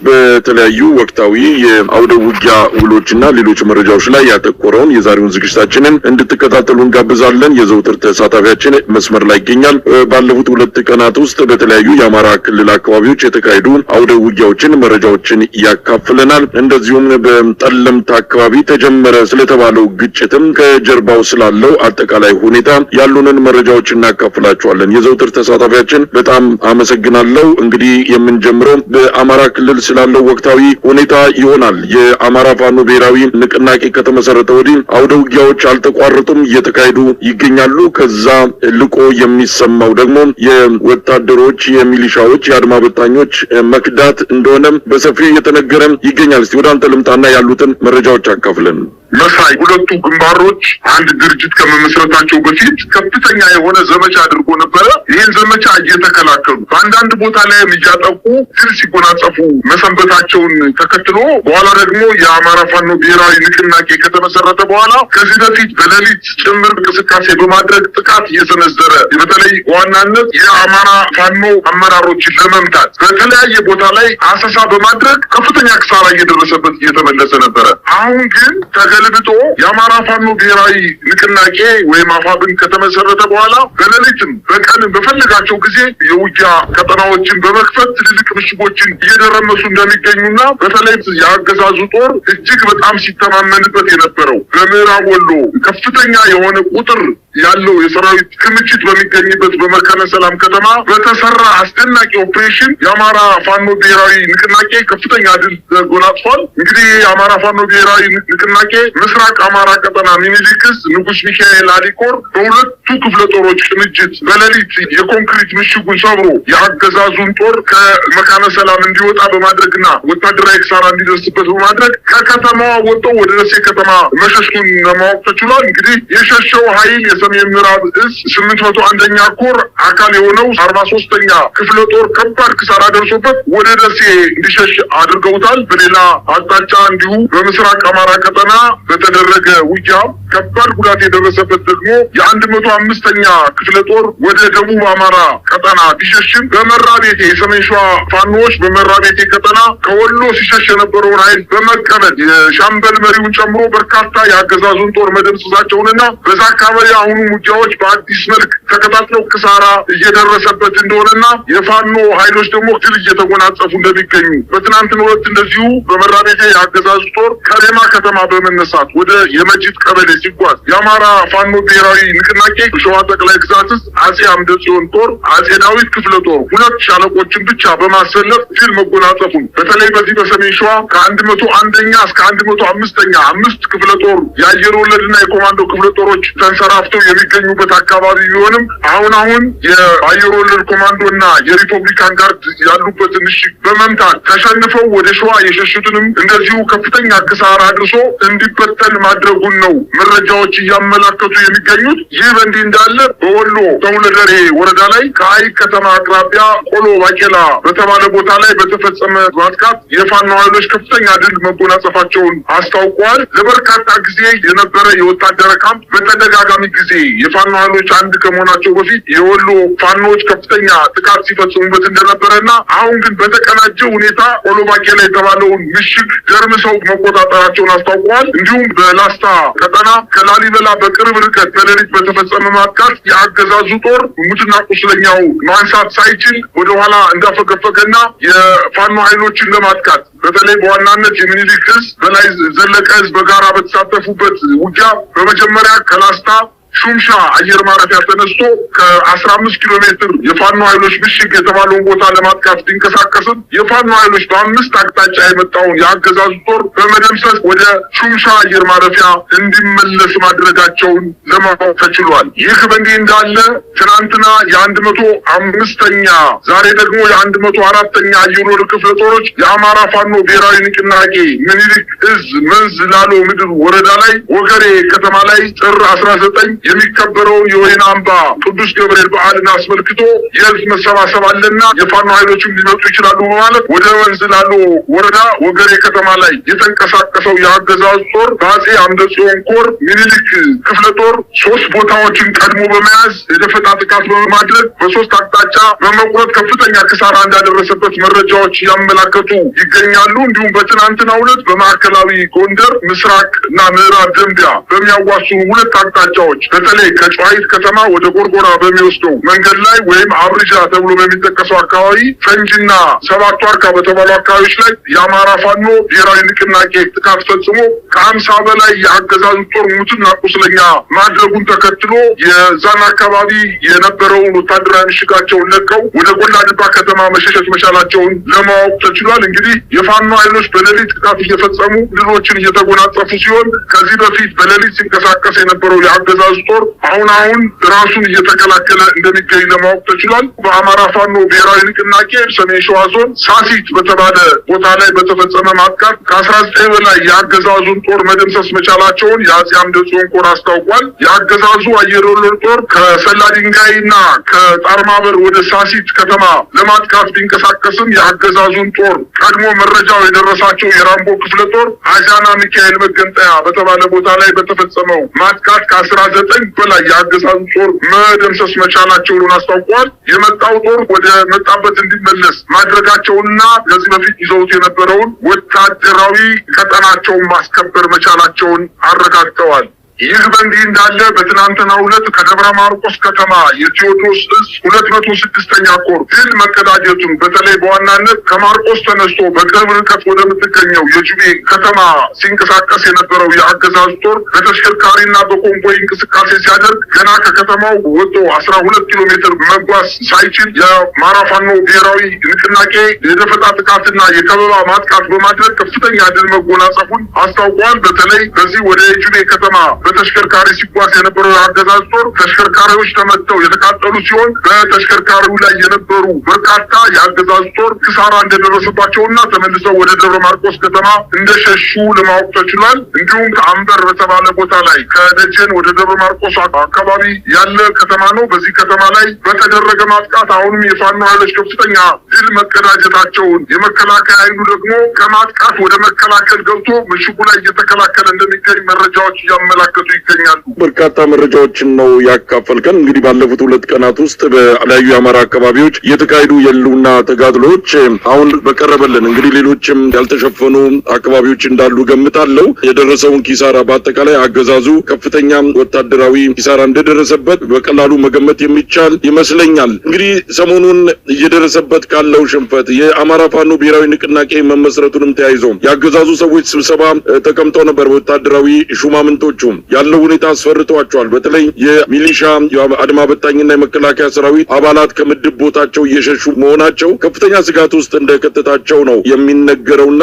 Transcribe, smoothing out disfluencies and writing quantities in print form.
በተለያዩ ወቅታዊ የአውደ ውጊያ ውሎችና ሌሎች መረጃዎች ላይ ያተኮረውን የዛሬውን ዝግጅታችንን እንድትከታተሉ እንጋብዛለን። የዘውትር ተሳታፊያችን መስመር ላይ ይገኛል። ባለፉት 2 ቀናት ውስጥ በተለያዩ የአማራ ክልል አካባቢዎች የተካሄዱ አውደ ውጊያዎችን መረጃዎችን ያካፍለናል። እንደዚሁም በጠለምት አካባቢ ተጀመረ ስለተባለው ግጭትም ከጀርባው ስላለው አጠቃላይ ሁኔታ ያሉንን መረጃዎች እናካፍላችኋለን። የዘውትር ተሳታፊያችን በጣም አመሰግናለሁ። እንግዲህ የምንጀምረው በአማራ ክልል ስላለው ወቅታዊ ሁኔታ ይሆናል። የአማራ ፋኖ ብሔራዊ ንቅናቄ ከተመሰረተ ወዲህ አውደ ውጊያዎች አልተቋረጡም፣ እየተካሄዱ ይገኛሉ። ከዛ ልቆ የሚሰማው ደግሞ የወታደሮች፣ የሚሊሻዎች፣ የአድማ በታኞች መክዳት እንደሆነ በሰፊው እየተነገረ ይገኛል። እስቲ ወደ አንተ ልምጣና ያሉትን መረጃዎች አካፍለን። መሳይ ሁለቱ ግንባሮች አንድ ድርጅት ከመመስረታቸው በፊት ከፍተኛ የሆነ ዘመቻ አድርጎ ነበረ። ይህን ዘመቻ እየተከላከሉ በአንዳንድ ቦታ ላይ እያጠቁ ድል ሲጎናጸፉ መሰንበታቸውን ተከትሎ በኋላ ደግሞ የአማራ ፋኖ ብሔራዊ ንቅናቄ ከተመሰረተ በኋላ ከዚህ በፊት በሌሊት ጭምር እንቅስቃሴ በማድረግ ጥቃት እየሰነዘረ በተለይ በዋናነት የአማራ ፋኖ አመራሮችን ለመምታት በተለያየ ቦታ ላይ አሰሳ በማድረግ ከፍተኛ ክሳራ እየደረሰበት እየተመለሰ ነበረ። አሁን ግን ተገልብጦ የአማራ ፋኖ ብሔራዊ ንቅናቄ ወይም አፋብን ከተመሰረተ በኋላ በሌሊትም በቀንም በፈለጋቸው ጊዜ የውጊያ ቀጠናዎችን በመክፈት ትልልቅ ምሽጎችን እየደረመሱ እንደሚገኙና በተለይ የአገዛዙ ጦር እጅግ በጣም ሲተማመንበት የነበረው በምዕራብ ወሎ ከፍተኛ የሆነ ቁጥር ያለው የሰራዊት ክምችት በሚገኝበት በመካነ ሰላም ከተማ በተሰራ አስደናቂ ኦፕሬሽን የአማራ ፋኖ ብሔራዊ ንቅናቄ ከፍተኛ ድል ተጎናጽፏል። እንግዲህ የአማራ ፋኖ ብሔራዊ ንቅናቄ ምስራቅ አማራ ቀጠና ሚኒሊክ ዕዝ ንጉስ ሚካኤል አሊኮር በሁለቱ ክፍለ ጦሮች ቅንጅት በሌሊት የኮንክሪት ምሽጉን ሰብሮ የአገዛዙን ጦር ከመካነ ሰላም እንዲወጣ በማድረግና ወታደራዊ ክሳራ እንዲደርስበት በማድረግ ከከተማዋ ወጥተው ወደ ደሴ ከተማ መሸሹን ለማወቅ ተችሏል። እንግዲህ የሸሸው ኃይል የሰሜን ምዕራብ ዕዝ 801ኛ ኮር አካል የሆነው 43ኛ ክፍለ ጦር ከባድ ክሳራ ደርሶበት ወደ ደሴ እንዲሸሽ አድርገውታል። በሌላ አቅጣጫ እንዲሁ በምስራቅ አማራ ቀጠና በተደረገ ውጊያ ከባድ ጉዳት የደረሰበት ደግሞ የ105ኛ ክፍለ ጦር ወደ ደቡብ አማራ ቀጠና ቢሸሽም በመራቤቴ የሰሜን ሸዋ ፋኖዎች በመራቤቴ ቀጠና ከወሎ ሲሸሽ የነበረውን ኃይል በመቀበል የሻምበል መሪውን ጨምሮ በርካታ የአገዛዙን ጦር መደምሰሳቸውንና በዛ አካባቢ አሁኑ ውጊያዎች በአዲስ መልክ ተከታትለው ክሳራ እየደረሰበት እንደሆነና የፋኖ ኃይሎች ደግሞ ድል እየተጎናጸፉ እንደሚገኙ በትናንትናው ዕለት እንደዚሁ በመራቤቴ የአገዛዙ ጦር ከሬማ ከተማ በመነሳት ወደ የመጂት ቀበሌ ሲጓዝ የአማራ ፋኖ ብሔራዊ ንቅናቄ ሸዋ ጠቅላይ ግዛት ዕዝ አጼ አምደ ጽዮን ጦር አጼ ዳዊት ክፍለ ጦር 2 ሻለቆችን ብቻ በማሰለፍ ድል መጎናጸፉን በተለይ በዚህ በሰሜን ሸዋ ከ101ኛ እስከ 105ኛ 5 ክፍለ ጦር የአየር ወለድና የኮማንዶ ክፍለ ጦሮች ተንሰራፍተው የሚገኙበት አካባቢ ቢሆንም አሁን የአየር ወለድ ኮማንዶና የሪፐብሊካን ጋርድ ያሉበትን ምሽግ በመምታት ተሸንፈው ወደ ሸዋ የሸሹትንም እንደዚሁ ከፍተኛ ክሳራ አድርሶ እንዲበተን ማድረጉን ነው መረጃዎች እያመላከቱ የሚገኙት። ይህ በእንዲህ እንዳለ በወሎ ተውለደሬ ወረዳ ላይ ከአይክ ከተማ አቅራቢያ ቆሎ ባቄላ በተባለ ቦታ ላይ በተፈጸመ ማጥቃት የፋኖ ኃይሎች ከፍተኛ ድል መጎናጸፋቸውን አስታውቀዋል። ለበርካታ ጊዜ የነበረ የወታደር ካምፕ በተደጋጋሚ ጊዜ የፋኖ ኃይሎች አንድ ከመሆናቸው በፊት የወሎ ፋኖዎች ከፍተኛ ጥቃት ሲፈጽሙበት እንደነበረና አሁን ግን በተቀናጀ ሁኔታ ቆሎ ባቄላ የተባለውን ምሽግ ደርምሰው መቆጣጠራቸውን አስታውቀዋል። እንዲሁም በላስታ ቀጠና ከላሊበላ በቅርብ ርቀት በሌሊት በተፈጸመ ማጥቃት የአገዛዙ ጦር ሙትና ቁስለኛው ማንሳት ሳይችል ወደኋላ እንዳፈገፈገና የፋኖ ኃይሎችን ለማጥቃት በተለይ በዋናነት የሚኒሊክ ዕዝ በላይ ዘለቀ ዕዝ በጋራ በተሳተፉበት ውጊያ በመጀመሪያ ከላስታ ሹምሻ አየር ማረፊያ ተነስቶ ከ15 ኪሎ ሜትር የፋኖ ኃይሎች ምሽግ የተባለውን ቦታ ለማጥቃት ቢንቀሳቀስም የፋኖ ኃይሎች በ5 አቅጣጫ የመጣውን የአገዛዙ ጦር በመደምሰስ ወደ ሹምሻ አየር ማረፊያ እንዲመለስ ማድረጋቸውን ለማወቅ ተችሏል። ይህ በእንዲህ እንዳለ ትናንትና የ105ኛ ዛሬ ደግሞ የ104ኛ አየር ወለድ ክፍለ ጦሮች የአማራ ፋኖ ብሔራዊ ንቅናቄ ምኒልክ ዕዝ መንዝ ላሎ ምድር ወረዳ ላይ ወገሬ ከተማ ላይ ጥር 19 የሚከበረውን የወይን አምባ ቅዱስ ገብርኤል በዓልን አስመልክቶ የህዝብ መሰባሰብ አለና የፋኖ ኃይሎችም ሊመጡ ይችላሉ በማለት ወደ ወንዝ ላሉ ወረዳ ወገሬ ከተማ ላይ የተንቀሳቀሰው የአገዛዙ ጦር በአፄ አምደ ጽዮን ኮር ሚኒሊክ ክፍለ ጦር 3 ቦታዎችን ቀድሞ በመያዝ የደፈጣ ጥቃት በማድረግ በ3 አቅጣጫ በመቁረጥ ከፍተኛ ክሳራ እንዳደረሰበት መረጃዎች ያመላከቱ ይገኛሉ። እንዲሁም በትናንትናው ዕለት በማዕከላዊ ጎንደር ምስራቅ እና ምዕራብ ደንቢያ በሚያዋስኑ 2 አቅጣጫዎች በተለይ ከጨዋሂት ከተማ ወደ ጎርጎራ በሚወስደው መንገድ ላይ ወይም አብርጃ ተብሎ በሚጠቀሰው አካባቢ ፈንጂና ሰባቱ አርካ በተባሉ አካባቢዎች ላይ የአማራ ፋኖ ብሔራዊ ንቅናቄ ጥቃት ፈጽሞ ከ50 በላይ የአገዛዙ ጦር ሙትና ቁስለኛ ማድረጉን ተከትሎ የዛን አካባቢ የነበረውን ወታደራዊ ምሽጋቸውን ለቀው ወደ ጎላድባ ከተማ መሸሸት መቻላቸውን ለማወቅ ተችሏል። እንግዲህ የፋኖ ኃይሎች በሌሊት ጥቃት እየፈጸሙ ድሎችን እየተጎናጸፉ ሲሆን ከዚህ በፊት በሌሊት ሲንቀሳቀስ የነበረው የአገዛዙ ጦር አሁን ራሱን እየተከላከለ እንደሚገኝ ለማወቅ ተችሏል። በአማራ ፋኖ ብሔራዊ ንቅናቄ ሰሜን ሸዋ ዞን ሳሲት በተባለ ቦታ ላይ በተፈጸመ ማጥቃት ከ19 በላይ የአገዛዙን ጦር መደምሰስ መቻላቸውን የአፄ አምደ ጽዮን ኮር አስታውቋል። የአገዛዙ አየር ወለድ ጦር ከሰላ ድንጋይና ከጣርማበር ወደ ሳሲት ከተማ ለማጥቃት ቢንቀሳቀስም የአገዛዙን ጦር ቀድሞ መረጃው የደረሳቸው የራምቦ ክፍለ ጦር አጃና ሚካኤል መገንጠያ በተባለ ቦታ ላይ በተፈጸመው ማጥቃት ከ19 በላይ የአገዛዙ ጦር መደምሰስ መቻላቸውን አስታውቋል። የመጣው ጦር ወደ መጣበት እንዲመለስ ማድረጋቸውንና ከዚህ በፊት ይዘውት የነበረውን ወታደራዊ ቀጠናቸውን ማስከበር መቻላቸውን አረጋግጠዋል። ይህ በእንዲህ እንዳለ በትናንትናው ዕለት ከደብረ ማርቆስ ከተማ የቴዎድሮስ ዕዝ 206ኛ ኮር ድል መቀዳጀቱን በተለይ በዋናነት ከማርቆስ ተነስቶ በቅርብ ርቀት ወደምትገኘው የጁቤ ከተማ ሲንቀሳቀስ የነበረው የአገዛዙ ጦር በተሽከርካሪና በኮንቮይ እንቅስቃሴ ሲያደርግ ገና ከከተማው ወጥቶ 12 ኪሎ ሜትር መጓዝ ሳይችል የአማራ ፋኖ ብሔራዊ ንቅናቄ የደፈጣ ጥቃትና የከበባ ማጥቃት በማድረግ ከፍተኛ ድል መጎናጸፉን አስታውቋል። በተለይ በዚህ ወደ ጁቤ ከተማ በተሽከርካሪ ሲጓዝ የነበረው የአገዛዝ ጦር ተሽከርካሪዎች ተመተው የተቃጠሉ ሲሆን በተሽከርካሪው ላይ የነበሩ በርካታ የአገዛዝ ጦር ክሳራ እንደደረሰባቸውና ተመልሰው ወደ ደብረ ማርቆስ ከተማ እንደሸሹ ለማወቅ ተችሏል። እንዲሁም ከአምበር በተባለ ቦታ ላይ ከደጀን ወደ ደብረ ማርቆስ አካባቢ ያለ ከተማ ነው። በዚህ ከተማ ላይ በተደረገ ማጥቃት አሁንም የፋኖ ኃይሎች ከፍተኛ ድል መቀዳጀታቸውን፣ የመከላከያ ኃይሉ ደግሞ ከማጥቃት ወደ መከላከል ገብቶ ምሽጉ ላይ እየተከላከለ እንደሚገኝ መረጃዎች እያመላከቱ ይገኛሉ። በርካታ መረጃዎችን ነው ያካፈልከን። እንግዲህ ባለፉት 2 ቀናት ውስጥ በተለያዩ የአማራ አካባቢዎች የተካሄዱ የህልውና ተጋድሎች አሁን በቀረበልን እንግዲህ ሌሎችም ያልተሸፈኑ አካባቢዎች እንዳሉ ገምታለሁ። የደረሰውን ኪሳራ በአጠቃላይ አገዛዙ ከፍተኛ ወታደራዊ ኪሳራ እንደደረሰበት በቀላሉ መገመት የሚቻል ይመስለኛል። እንግዲህ ሰሞኑን እየደረሰበት ካለው ሽንፈት የአማራ ፋኖ ብሔራዊ ንቅናቄ መመስረቱንም ተያይዞ የአገዛዙ ሰዎች ስብሰባ ተቀምጠው ነበር። ወታደራዊ ሹማምንቶቹም ያለው ሁኔታ አስፈርቷቸዋል። በተለይ የሚሊሻ አድማ በታኝና የመከላከያ ሰራዊት አባላት ከምድብ ቦታቸው እየሸሹ መሆናቸው ከፍተኛ ስጋት ውስጥ እንደከተታቸው ነው የሚነገረውና